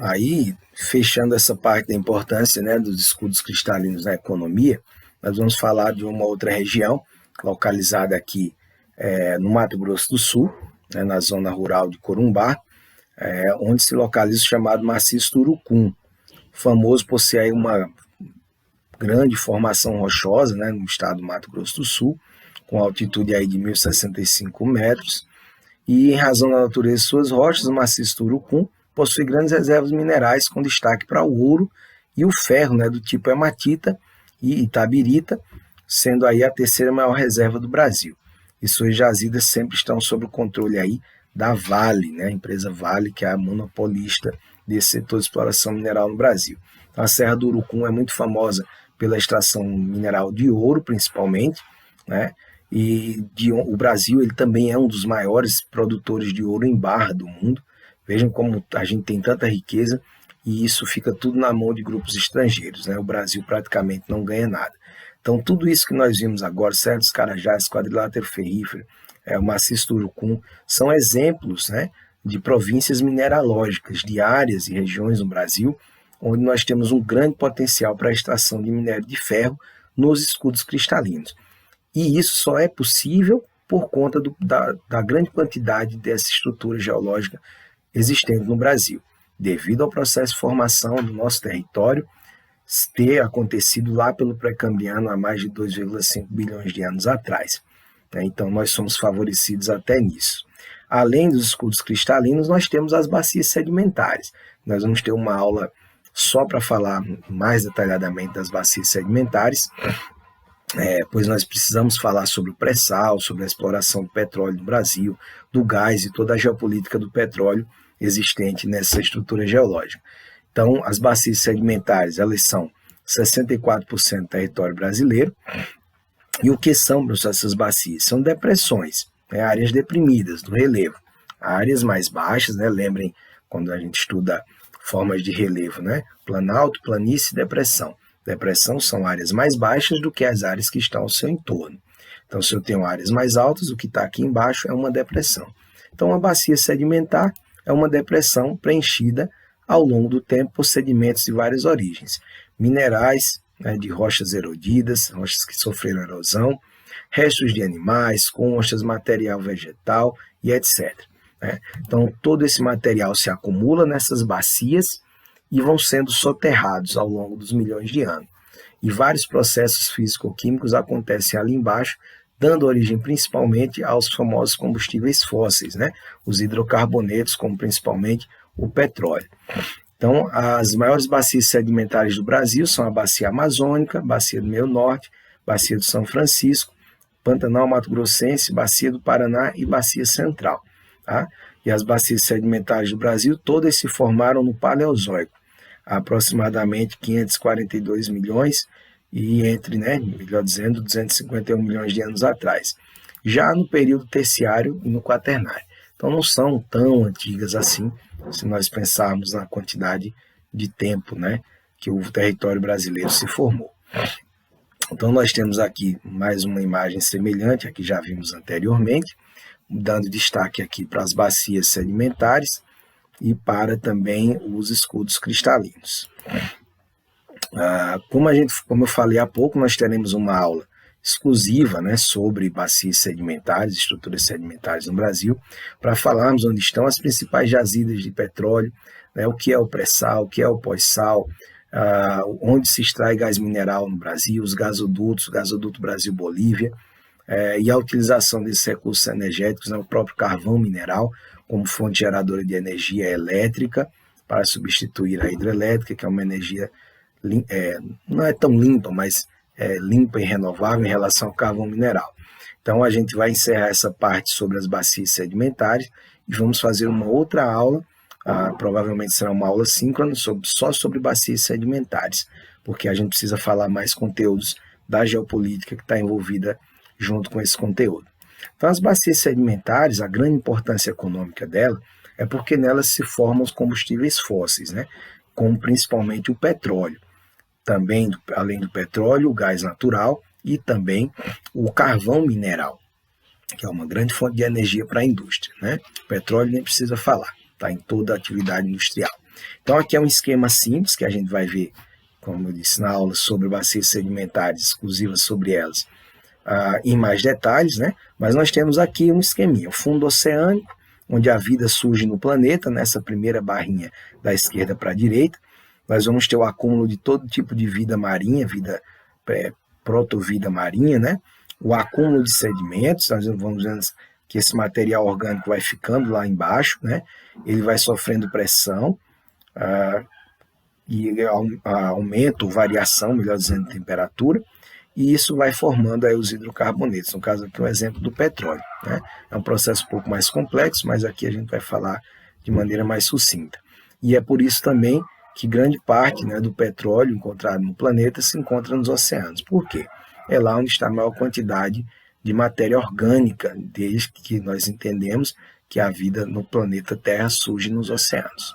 Aí, fechando essa parte da importância, né, dos escudos cristalinos na economia, nós vamos falar de uma outra região, localizada aqui no Mato Grosso do Sul, né, na zona rural de Corumbá, onde se localiza o chamado Maciço do Urucum, famoso por ser aí uma grande formação rochosa, né, no estado do Mato Grosso do Sul, com altitude aí de 1.065 metros, e em razão da natureza de suas rochas, o Maciço do Urucum possui grandes reservas minerais com destaque para o ouro e o ferro, né, do tipo hematita e itabirita, sendo aí a terceira maior reserva do Brasil. E suas jazidas sempre estão sob o controle aí da Vale, né, a empresa Vale, que é a monopolista desse setor de exploração mineral no Brasil. Então, a Serra do Urucum é muito famosa pela extração mineral de ouro, principalmente, né, e o Brasil ele também é um dos maiores produtores de ouro em barra do mundo. Vejam como a gente tem tanta riqueza e isso fica tudo na mão de grupos estrangeiros, né? O Brasil praticamente não ganha nada. Então, tudo isso que nós vimos agora, Serra dos Carajás, Quadrilátero Ferrífero, o Maciço do Urucum, são exemplos, né, de províncias mineralógicas, de áreas e regiões no Brasil, onde nós temos um grande potencial para a extração de minério de ferro nos escudos cristalinos. E isso só é possível por conta da grande quantidade dessa estrutura geológica existente no Brasil, devido ao processo de formação do nosso território ter acontecido lá pelo Pré-Cambriano há mais de 2,5 bilhões de anos atrás. Então, nós somos favorecidos até nisso. Além dos escudos cristalinos, nós temos as bacias sedimentares. Nós vamos ter uma aula só para falar mais detalhadamente das bacias sedimentares, pois nós precisamos falar sobre o pré-sal, sobre a exploração do petróleo no Brasil, do gás e toda a geopolítica do petróleo existente nessa estrutura geológica. Então, as bacias sedimentares, elas são 64% do território brasileiro. E o que são essas bacias? São depressões, né, áreas deprimidas do relevo. Áreas mais baixas, né, lembrem quando a gente estuda formas de relevo, né, planalto, planície e depressão. Depressão são áreas mais baixas do que as áreas que estão ao seu entorno. Então, se eu tenho áreas mais altas, o que está aqui embaixo é uma depressão. Então, a bacia sedimentar é uma depressão preenchida ao longo do tempo por sedimentos de várias origens. Minerais, né, de rochas erodidas, rochas que sofreram erosão, restos de animais, conchas, material vegetal e etc. Né? Então, todo esse material se acumula nessas bacias e vão sendo soterrados ao longo dos milhões de anos. E vários processos físico-químicos acontecem ali embaixo, dando origem principalmente aos famosos combustíveis fósseis, né? Os hidrocarbonetos, como principalmente o petróleo. Então, as maiores bacias sedimentares do Brasil são a Bacia Amazônica, Bacia do Meio Norte, Bacia do São Francisco, Pantanal Mato Grossense, Bacia do Paraná e Bacia Central. Tá? E as bacias sedimentares do Brasil todas se formaram no Paleozoico, há aproximadamente 542 milhões e melhor dizendo, 251 milhões de anos atrás, já no período terciário e no quaternário. Então não são tão antigas assim, se nós pensarmos na quantidade de tempo, né, que o território brasileiro se formou. Então nós temos aqui mais uma imagem semelhante, a que já vimos anteriormente, dando destaque aqui para as bacias sedimentares e para também os escudos cristalinos. Como eu falei há pouco, nós teremos uma aula exclusiva, né, sobre bacias sedimentares, estruturas sedimentares no Brasil, para falarmos onde estão as principais jazidas de petróleo, né, o que é o pré-sal, o que é o pós-sal, onde se extrai gás mineral no Brasil, os gasodutos, o gasoduto Brasil-Bolívia, e a utilização desses recursos energéticos, né, o próprio carvão mineral, como fonte geradora de energia elétrica, para substituir a hidrelétrica, que é uma energia não é tão limpa, mas limpa e renovável em relação ao carvão mineral. Então, a gente vai encerrar essa parte sobre as bacias sedimentares e vamos fazer uma outra aula, provavelmente será uma aula síncrona, só sobre bacias sedimentares, porque a gente precisa falar mais conteúdos da geopolítica que está envolvida junto com esse conteúdo. Então, as bacias sedimentares, a grande importância econômica dela é porque nelas se formam os combustíveis fósseis, né? Como principalmente o petróleo. Também, além do petróleo, o gás natural e também o carvão mineral, que é uma grande fonte de energia para a indústria, né? O petróleo nem precisa falar, está em toda a atividade industrial. Então aqui é um esquema simples que a gente vai ver, como eu disse na aula, sobre bacias sedimentares exclusivas sobre elas, em mais detalhes, né? Mas nós temos aqui um esqueminha, o fundo oceânico, onde a vida surge no planeta, nessa primeira barrinha da esquerda para a direita. Nós vamos ter o acúmulo de todo tipo de vida marinha, protovida marinha, né? O acúmulo de sedimentos, nós vamos vendo que esse material orgânico vai ficando lá embaixo, né? Ele vai sofrendo pressão e aumento ou variação, melhor dizendo, de temperatura, e isso vai formando aí os hidrocarbonetos, no caso aqui um exemplo do petróleo, né? É um processo um pouco mais complexo, mas aqui a gente vai falar de maneira mais sucinta. E é por isso também que grande parte, né, do petróleo encontrado no planeta se encontra nos oceanos. Por quê? É lá onde está a maior quantidade de matéria orgânica, desde que nós entendemos que a vida no planeta Terra surge nos oceanos.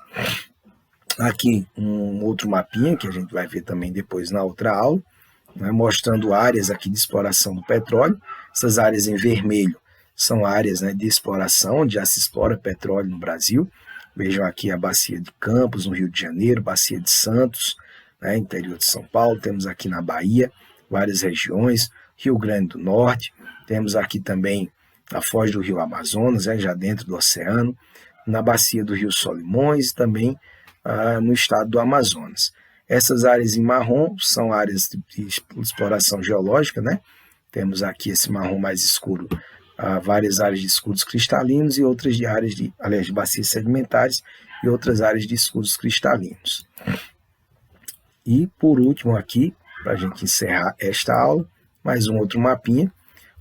Aqui um outro mapinha que a gente vai ver também depois na outra aula, né, mostrando áreas aqui de exploração do petróleo. Essas áreas em vermelho são áreas, né, de exploração, onde já se explora petróleo no Brasil. Vejam aqui a Bacia de Campos, no Rio de Janeiro, Bacia de Santos, né, interior de São Paulo. Temos aqui na Bahia várias regiões, Rio Grande do Norte. Temos aqui também a foz do Rio Amazonas, já dentro do oceano, na Bacia do Rio Solimões e também no estado do Amazonas. Essas áreas em marrom são áreas de exploração geológica, né? Temos aqui esse marrom mais escuro, várias áreas de escudos cristalinos e outras de áreas de bacias sedimentares e outras áreas de escudos cristalinos. E por último aqui, para a gente encerrar esta aula, mais um outro mapinha,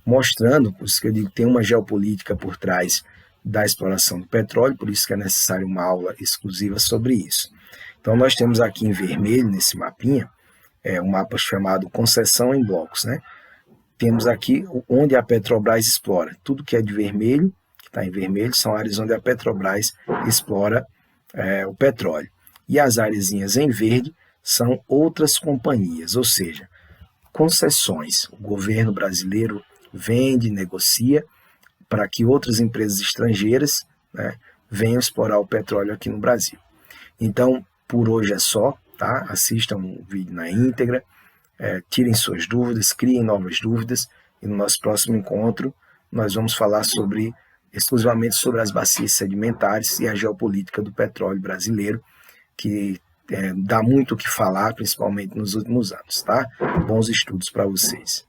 mostrando, por isso que eu digo que tem uma geopolítica por trás da exploração do petróleo, por isso que é necessário uma aula exclusiva sobre isso. Então nós temos aqui em vermelho, nesse mapinha, um mapa chamado concessão em blocos, né? Temos aqui onde a Petrobras explora. Tudo que é de vermelho, que está em vermelho, são áreas onde a Petrobras explora o petróleo. E as áreazinhas em verde são outras companhias, ou seja, concessões. O governo brasileiro vende, negocia para que outras empresas estrangeiras, né, venham explorar o petróleo aqui no Brasil. Então, por hoje é só, tá? Assistam o vídeo na íntegra, tirem suas dúvidas, criem novas dúvidas, e no nosso próximo encontro nós vamos falar exclusivamente sobre as bacias sedimentares e a geopolítica do petróleo brasileiro, que dá muito o que falar, principalmente nos últimos anos, tá? Bons estudos para vocês.